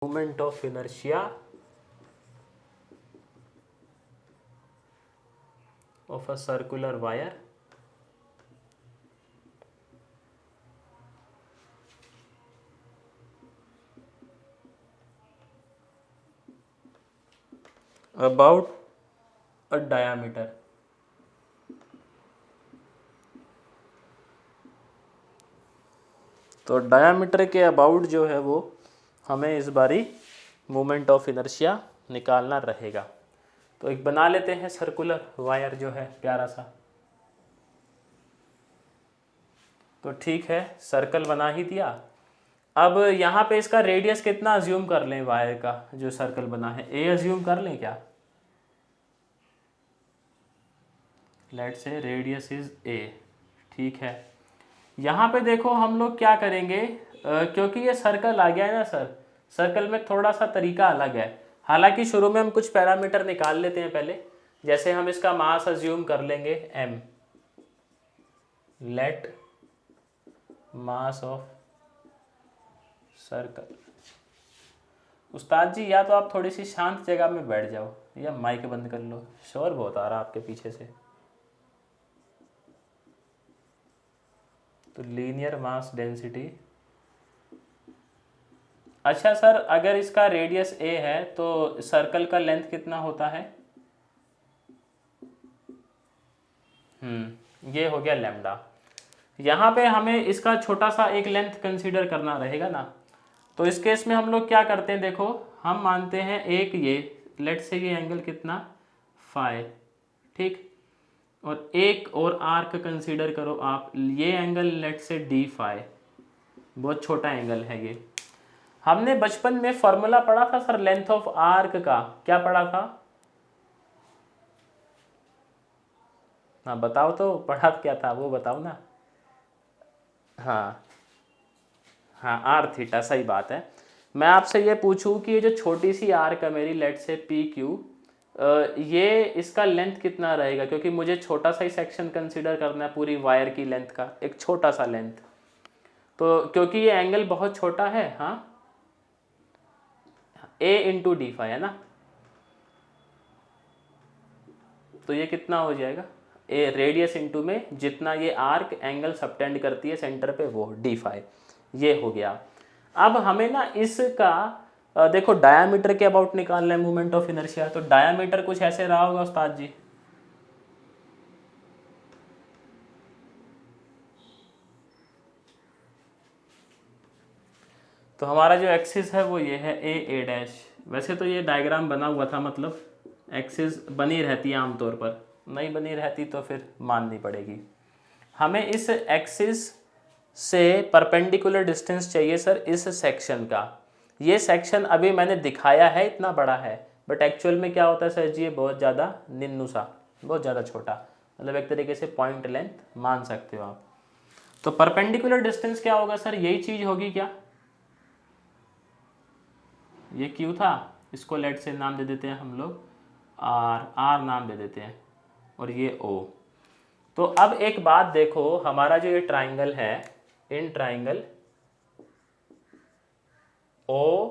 Moment of inertia of a circular wire about a diameter. तो diameter के about जो है वो हमें इस बारी मोमेंट ऑफ इनर्शिया निकालना रहेगा। तो एक बना लेते हैं सर्कुलर वायर जो है प्यारा सा। तो ठीक है, सर्कल बना ही दिया। अब यहाँ पे इसका रेडियस कितना अज्यूम कर लें वायर का जो सर्कल बना है? ए अज्यूम कर लें क्या? Let's say radius is a. ठीक है, यहाँ पे देखो हम लोग क्या करेंगे, क्योंकि ये सर्कल आ गया है ना सर, सर्कल में थोड़ा सा तरीका अलग है। हालांकि शुरू में हम कुछ पैरामीटर निकाल लेते हैं पहले। जैसे हम इसका मास अज्यूम कर लेंगे m, let mass of circle. उस्ताद जी या तो आप थोड़ी सी शांत जगह में बैठ जाओ या माइक बंद कर लो, शोर बहुत आ रहा आपके पीछे से। तो लीनियर मास डेंसिटी। अच्छा सर, अगर इसका रेडियस a है तो सर्कल का लेंथ कितना होता है? ये हो गया लैम्डा। यहाँ पे हमें इसका छोटा सा एक लेंथ कंसीडर करना रहेगा ना। तो इस केस में हम लोग क्या करते हैं, देखो हम मानते हैं एक ये लेट से ये एंगल कितना फाई, ठीक, और एक और आर्क कंसीडर करो आप, ये एंगल लेट से डी फाई, बहुत छोटा एंगल है ये। हमने बचपन में फॉर्मूला पढ़ा था सर लेंथ ऑफ आर्क का, क्या पढ़ा था? हाँ बताओ तो, पढ़ा क्या था वो बताओ ना। हाँ हाँ, आर थीटा, सही बात है। मैं आपसे ये पूछूं कि ये जो छोटी सी आर्क है मेरी लेट से पी क्यू, ये इसका लेंथ कितना रहेगा? क्योंकि मुझे छोटा सा ही सेक्शन कंसीडर करना है पूरी वायर की लेंथ का, एक छोटा सा लेंथ। तो क्योंकि ये एंगल बहुत छोटा है, हाँ, a इंटू डी फाई है ना, तो ये कितना हो जाएगा? ए रेडियस इंटू में जितना ये आर्क एंगल सबटेंड करती है सेंटर पे वो डी फाई, ये हो गया। अब हमें ना इसका देखो डायामीटर के अबाउट निकालना है मोमेंट ऑफ इनर्शिया। तो डायामीटर कुछ ऐसे रहा होगा उस्ताद जी, तो हमारा जो एक्सिस है वो ये है ए डैश। वैसे तो ये डायग्राम बना हुआ था, मतलब एक्सिस बनी रहती है आमतौर पर, नहीं बनी रहती तो फिर माननी पड़ेगी। हमें इस एक्सिस से परपेंडिकुलर डिस्टेंस चाहिए सर इस सेक्शन का। ये सेक्शन अभी मैंने दिखाया है इतना बड़ा है, बट एक्चुअल में क्या होता है सर जी, ये बहुत ज़्यादा निन्नू सा, बहुत ज़्यादा छोटा, मतलब एक तरीके से पॉइंट लेंथ मान सकते हो आप। तो परपेंडिकुलर डिस्टेंस क्या होगा सर? यही चीज़ होगी क्या? ये क्यू था, इसको लेट से नाम दे देते हैं हम लोग आर नाम दे देते हैं, और ये ओ। तो अब एक बात देखो, हमारा जो ये ट्राइंगल है, इन ट्राइंगल ओ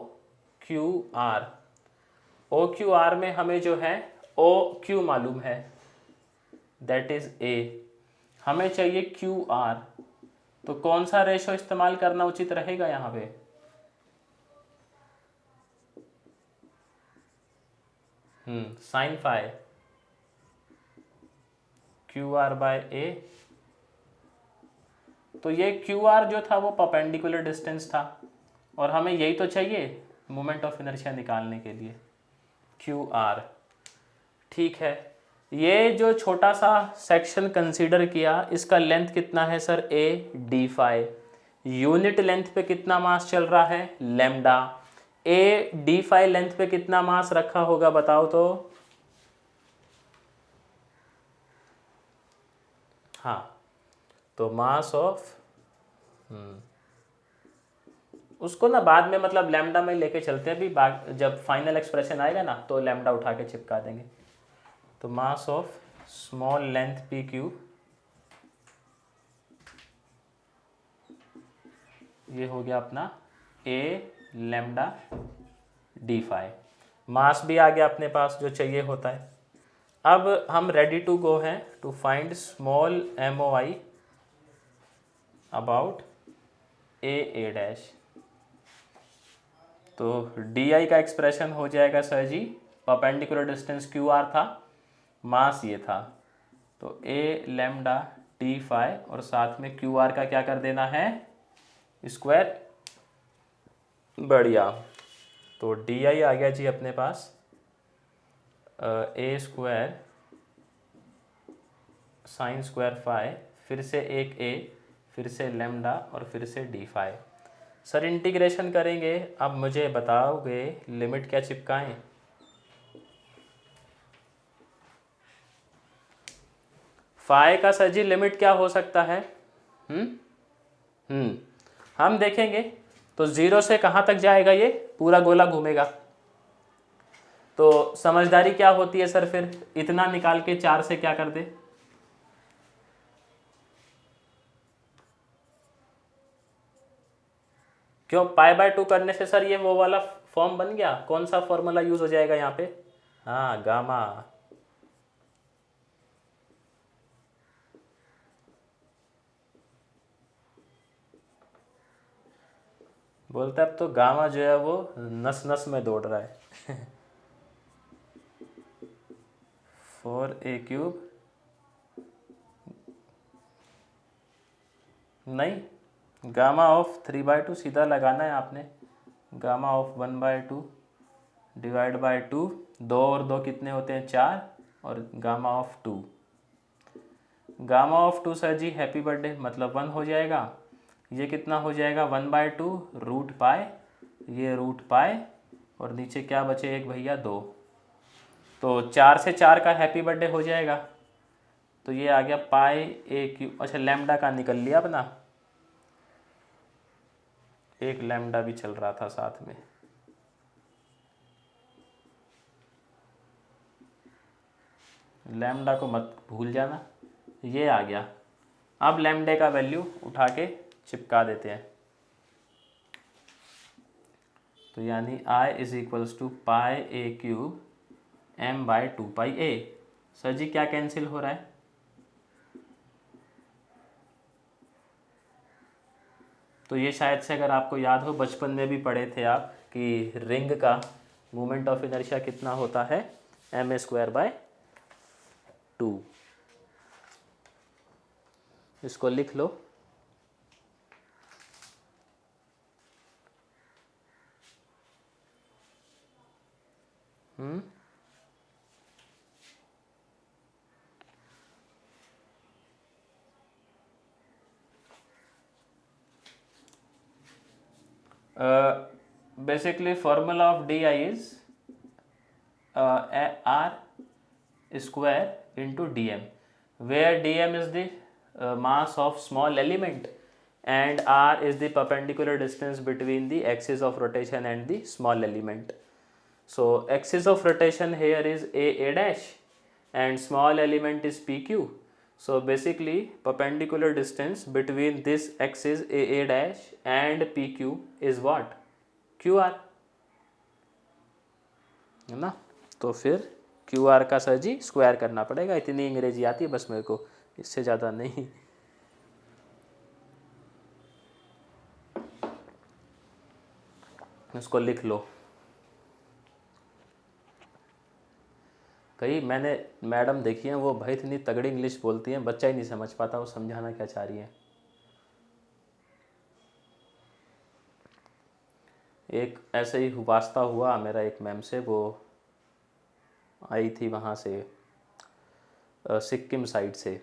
क्यू आर में हमें जो है ओ क्यू मालूम है, दैट इज ए, हमें चाहिए क्यू आर। तो कौन सा रेशो इस्तेमाल करना उचित रहेगा यहाँ पे? Sine phi Q R by A. तो ये क्यू आर जो था वो परपेंडिकुलर डिस्टेंस था, और हमें यही तो चाहिए मोमेंट ऑफ इनर्शिया निकालने के लिए, क्यू आर। ठीक है, ये जो छोटा सा सेक्शन कंसीडर किया, इसका लेंथ कितना है sir? A d phi. Unit length पे कितना मास चल रहा है? Lambda. A d phi length पे कितना मास रखा होगा बताओ तो? हाँ, तो मास ऑफ, उसको ना बाद में मतलब लैम्डा में लेके चलते हैं, अभी जब फाइनल एक्सप्रेशन आएगा ना तो लैम्डा उठा के चिपका देंगे। तो mass of small length P Q, ये हो गया अपना ए लैम्डा डी फाई। मास भी आ गया अपने पास जो चाहिए होता है। अब हम रेडी टू गो हैं to find small M O I about A dash. तो डी आई का एक्सप्रेशन हो जाएगा सर जी, परपेंडिकुलर डिस्टेंस क्यू आर था, मास ये था, तो ए लैम्डा टी फाई और साथ में क्यू आर का क्या कर देना है, स्क्वायर। बढ़िया। तो डी आई आ गया जी अपने पास ए स्क्वायर साइन स्क्वायर फाई, फिर से एक ए, फिर से लैम्डा और फिर से डी फाई। सर इंटीग्रेशन करेंगे, अब मुझे बताओगे लिमिट क्या चिपकाएं। फाई का सर जी लिमिट क्या हो सकता है? हम देखेंगे तो जीरो से कहाँ तक जाएगा, ये पूरा गोला घूमेगा। तो समझदारी क्या होती है सर, फिर इतना निकाल के 4 से क्या कर दे, क्यों पाई बाय 2 करने से सर ये वो वाला फॉर्म बन गया। कौन सा फॉर्मूला यूज हो जाएगा यहाँ पे? हाँ, गामा। बोलता है अब तो गामा जो है वो नस नस में दौड़ रहा है। 4a³ नहीं, गामा ऑफ 3/2 सीधा लगाना है आपने। गामा ऑफ 1/2 डिवाइड बाय 2, 2 और 2 कितने होते हैं, 4, और gamma of 2। Gamma of 2 sir जी हैप्पी बर्थडे मतलब 1 हो जाएगा। ये कितना हो जाएगा, 1/2 रूट पाई, ये रूट पाई, और नीचे क्या बचे एक भैया 2। तो 4 से 4 का हैप्पी बर्थडे हो जाएगा। तो ये आ गया पाई a³। अच्छा लैम्डा का निकल लिया अपना, एक लैम्डा भी चल रहा था साथ में। लैम्डा को मत भूल जाना, ये आ गया। अब लैम्डे का वैल्यू उठा के चिपका देते हैं। तो यानी I is equals to pi a³ m/2πa। Sir ji क्या कैंसिल हो रहा है? तो ये शायद से अगर आपको याद हो, बचपन में भी पढ़े थे आप कि रिंग का मोमेंट ऑफ इनर्शिया कितना होता है, ma²/2। इसको लिख लो। Basically formula of di is r square into dm, where dm is the mass of small element and r is the perpendicular distance between the axis of rotation and the small element. So axis of rotation here is a dash and small element is pq. So basically perpendicular distance between this axis a dash and pq is what, qr, है ना। तो फिर Q R का sir जी square करना पड़ेगा। इतनी अंग्रेजी आती है बस मेरे को, इससे ज़्यादा नहीं। इसको लिख लो। कहीं मैंने मैडम देखी हैं, वो भाई इतनी तगड़ी इंग्लिश बोलती हैं, बच्चा ही नहीं समझ पाता वो समझाना क्या चाह रही है। एक ऐसे ही वास्ता हुआ मेरा एक मैम से, वो आई थी वहाँ से सिक्किम साइड से,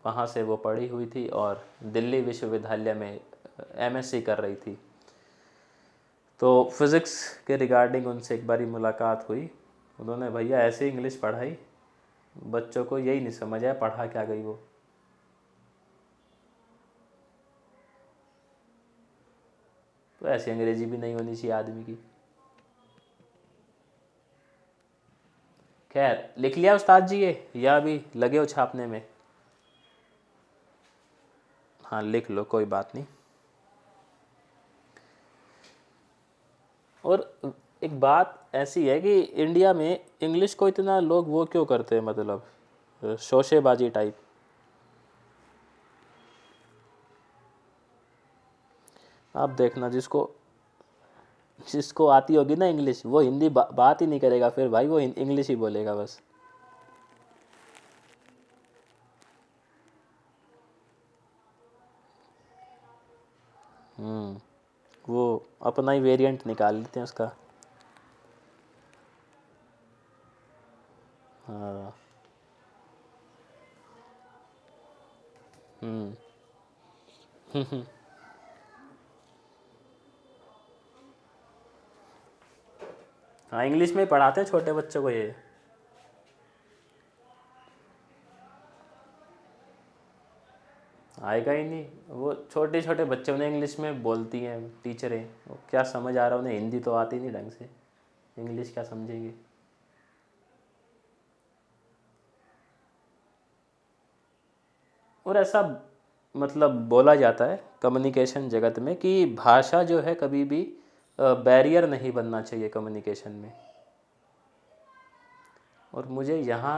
वहाँ से वो पढ़ी हुई थी और दिल्ली विश्वविद्यालय में एमएससी कर रही थी। तो फिज़िक्स के रिगार्डिंग उनसे एक बारी मुलाकात हुई। उन्होंने भैया ऐसे इंग्लिश पढ़ाई, बच्चों को यही नहीं समझ आया पढ़ा क्या गई वो। तो ऐसी अंग्रेजी भी नहीं होनी चाहिए आदमी की। खैर लिख लिया उस्ताद जी ये, या अभी लगे हो छापने में? हाँ लिख लो, कोई बात नहीं। और एक बात ऐसी है कि इंडिया में इंग्लिश को इतना लोग वो क्यों करते हैं, मतलब शोशेबाजी टाइप। आप देखना, जिसको जिसको आती होगी ना इंग्लिश, वो हिंदी बात ही नहीं करेगा फिर भाई, वो इंग्लिश ही बोलेगा बस। वो अपना ही वेरिएंट निकाल लेते हैं उसका। हाँ। हम्म। हाँ, इंग्लिश में ही पढ़ाते हैं छोटे बच्चों को ये। आएगा ही नहीं, वो छोटे छोटे बच्चे उन्हें इंग्लिश में बोलती हैं टीचरें, वो क्या समझ आ रहा है उन्हें, हिंदी तो आती नहीं ढंग से, इंग्लिश क्या समझेंगे। और ऐसा मतलब बोला जाता है कम्युनिकेशन जगत में कि भाषा जो है कभी भी बैरियर नहीं बनना चाहिए कम्युनिकेशन में। और मुझे यहाँ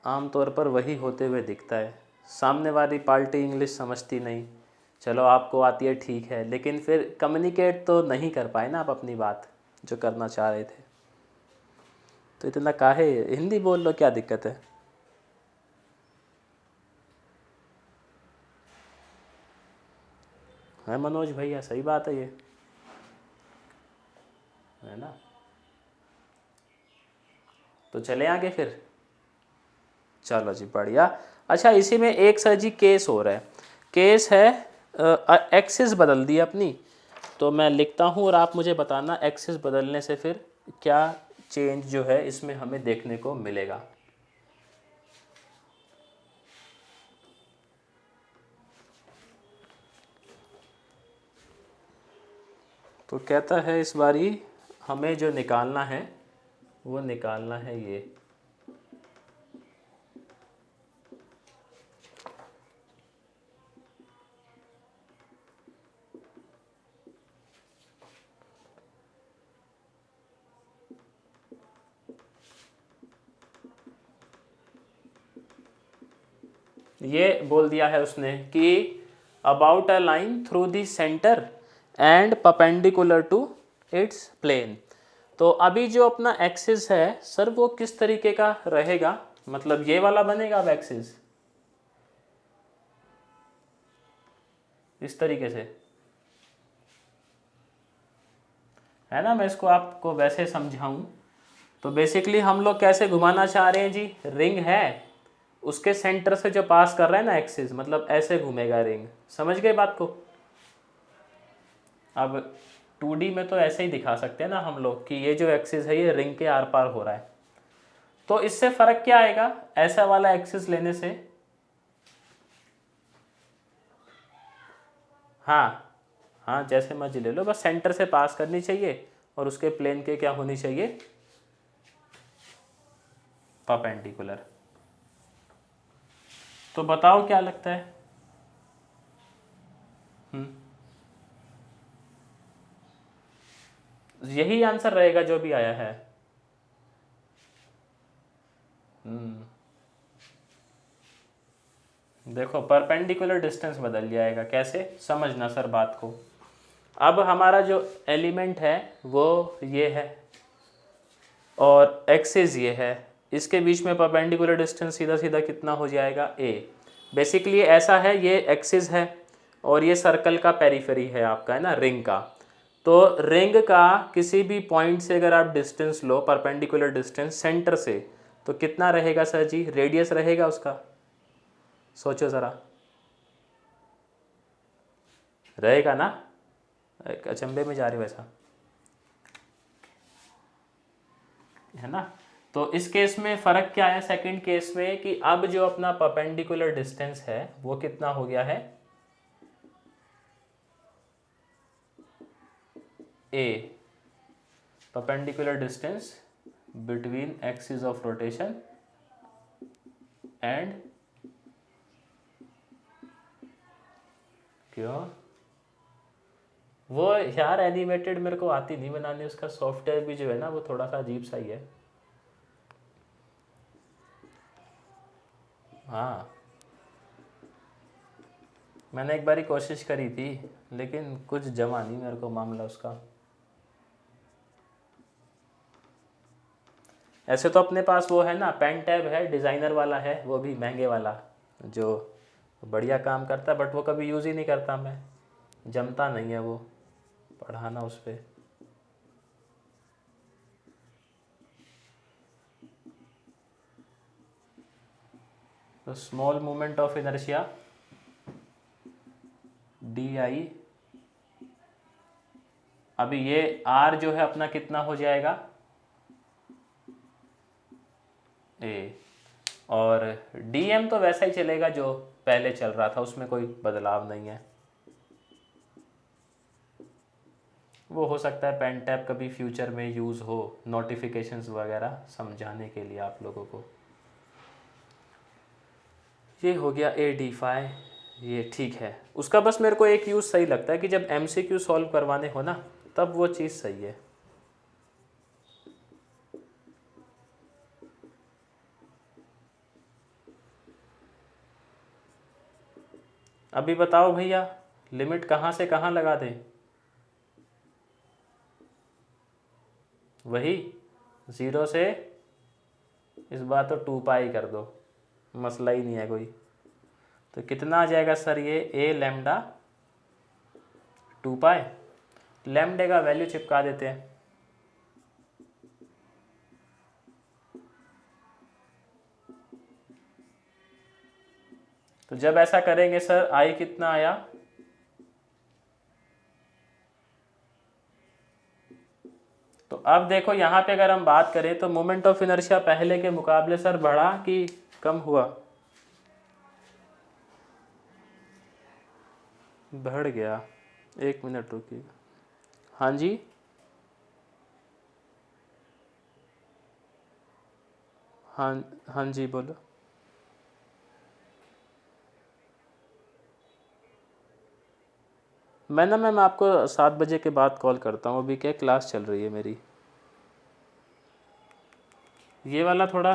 आमतौर पर वही होते हुए दिखता है। सामने वाली पार्टी इंग्लिश समझती नहीं, चलो आपको आती है ठीक है, लेकिन फिर कम्युनिकेट तो नहीं कर पाए ना आप अपनी बात जो करना चाह रहे थे। तो इतना काहे, हिंदी बोल लो, क्या दिक्कत है मनोज भैया, सही बात है ये, है ना। तो चले आगे फिर। चलो जी बढ़िया। अच्छा, इसी में एक सर जी केस हो रहा है, केस है एक्सिस बदल दी अपनी। तो मैं लिखता हूँ और आप मुझे बताना एक्सिस बदलने से फिर क्या चेंज जो है इसमें हमें देखने को मिलेगा। तो कहता है इस बारी हमें जो निकालना है वो निकालना है ये बोल दिया है उसने कि about a line through the centre and perpendicular to its plane. तो अभी जो अपना एक्सिस है सर वो किस तरीके का रहेगा, मतलब ये वाला बनेगा अब एक्सिस इस तरीके से, है ना। मैं इसको आपको वैसे समझाऊं तो बेसिकली हम लोग कैसे घुमाना चाह रहे हैं जी, रिंग है उसके सेंटर से जो पास कर रहा है ना एक्सिस, मतलब ऐसे घूमेगा रिंग, समझ गए बात को। अब 2D में तो ऐसे ही दिखा सकते हैं ना हम लोग कि ये जो एक्सिस है ये रिंग के आर पार हो रहा है। तो इससे फर्क क्या आएगा ऐसा वाला एक्सिस लेने से। हाँ हाँ, जैसे मर्जी ले लो, बस सेंटर से पास करनी चाहिए और उसके प्लेन के क्या होनी चाहिए, परपेंडिकुलर। तो बताओ क्या लगता है। यही आंसर रहेगा जो भी आया है। देखो परपेंडिकुलर डिस्टेंस बदल जाएगा, कैसे समझना सर बात को। अब हमारा जो एलिमेंट है वो ये है और एक्सिस ये है, इसके बीच में परपेंडिकुलर डिस्टेंस सीधा सीधा कितना हो जाएगा ए। बेसिकली ऐसा है, ये एक्सिस है और ये सर्कल का पेरिफेरी है आपका, है ना, रिंग का। तो रिंग का किसी भी पॉइंट से अगर आप डिस्टेंस लो, परपेंडिकुलर डिस्टेंस सेंटर से, तो कितना रहेगा सर जी, रेडियस रहेगा उसका, सोचो ज़रा, रहेगा ना। एक अचंभे में जा रहे हो वैसा, है ना। तो इस केस में फ़र्क क्या है सेकंड केस में कि अब जो अपना परपेंडिकुलर डिस्टेंस है वो कितना हो गया है, a, perpendicular distance between axis of rotation and क्यों वो यार एनिमेटेड मेरे को आती नहीं बनानी, उसका सॉफ्टवेयर भी जो है ना वो थोड़ा सा अजीब सा ही है। हाँ मैंने एक बारी कोशिश करी थी लेकिन कुछ जमा नहीं मेरे को मामला उसका। ऐसे तो अपने पास वो है ना पेन टैब है, डिज़ाइनर वाला है, वो भी महंगे वाला जो बढ़िया काम करता है, बट वो कभी यूज़ ही नहीं करता मैं, जमता नहीं है वो पढ़ाना उस पर। तो small moment of inertia D I, अभी ये आर जो है अपना कितना हो जाएगा ए, और डी एम तो वैसा ही चलेगा जो पहले चल रहा था, उसमें कोई बदलाव नहीं है। वो हो सकता है पेन टैब कभी फ्यूचर में यूज़ हो नोटिफिकेशंस वगैरह समझाने के लिए आप लोगों को। ये हो गया ए डी फाई, ये ठीक है। उसका बस मेरे को एक यूज़ सही लगता है कि जब MCQ सॉल्व करवाने हो ना तब वो चीज़ सही है। अभी बताओ भैया लिमिट कहाँ से कहाँ लगा दें? वही 0 से इस बार तो 2 पाई कर दो, मसला ही नहीं है कोई। तो कितना आ जाएगा सर ये ए लैम्डा 2 पाई, लैम्डे का वैल्यू चिपका देते हैं। तो जब ऐसा करेंगे सर आई कितना आया, तो अब देखो यहाँ पे अगर हम बात करें तो मोमेंट ऑफ इनर्शिया पहले के मुकाबले सर बढ़ा कि कम हुआ? बढ़ गया। 1 मिनट रुकिए। हाँ जी हाँ हाँ जी बोलो। मैं ना मैम आपको 7 बजे के बाद कॉल करता हूँ, अभी क्या क्लास चल रही है मेरी। ये वाला थोड़ा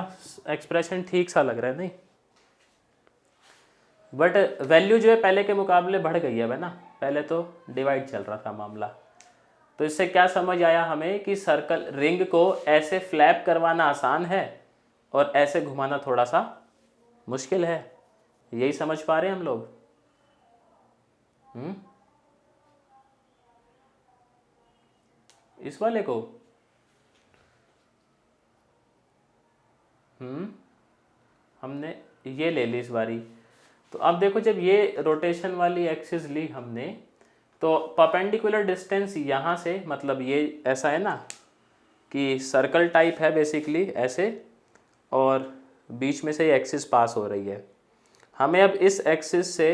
एक्सप्रेशन ठीक सा लग रहा है नहीं, बट वैल्यू जो है पहले के मुकाबले बढ़ गई है ना, पहले तो डिवाइड चल रहा था मामला। तो इससे क्या समझ आया हमें कि सर्कल रिंग को ऐसे फ्लैप करवाना आसान है और ऐसे घुमाना थोड़ा सा मुश्किल है। यही समझ पा रहे हैं हम लोग? इस वाले को हमने ये ले ली इस बारी। तो अब देखो जब ये रोटेशन वाली एक्सिस ली हमने तो परपेंडिकुलर डिस्टेंस यहाँ से, मतलब ये ऐसा है ना कि सर्कल टाइप है बेसिकली ऐसे, और बीच में से एक्सिस पास हो रही है। हमें अब इस एक्सिस से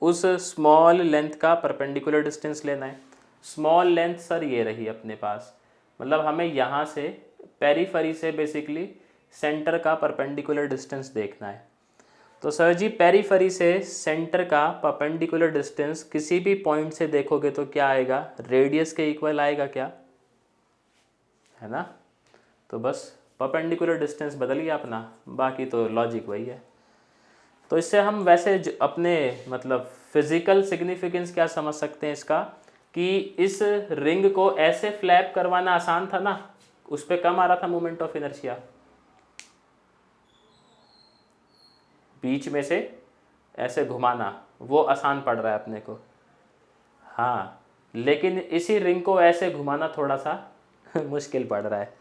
उस स्मॉल लेंथ का परपेंडिकुलर डिस्टेंस लेना है। स्मॉल लेंथ सर ये रही अपने पास, मतलब हमें यहाँ से पेरीफरी से बेसिकली सेंटर का परपेंडिकुलर डिस्टेंस देखना है। तो सर जी पेरीफरी से सेंटर का परपेंडिकुलर डिस्टेंस किसी भी पॉइंट से देखोगे तो क्या आएगा, रेडियस के इक्वल आएगा क्या, है ना? तो बस परपेंडिकुलर डिस्टेंस बदल गया अपना, बाकी तो लॉजिक वही है। तो इससे हम वैसे अपने मतलब फिजिकल सिग्निफिकेंस क्या समझ सकते हैं इसका, कि इस रिंग को ऐसे फ्लैप करवाना आसान था ना, उस पर कम आ रहा था मोमेंट ऑफ इनर्शिया, बीच में से ऐसे घुमाना वो आसान पड़ रहा है अपने को। हाँ लेकिन इसी रिंग को ऐसे घुमाना थोड़ा सा मुश्किल पड़ रहा है।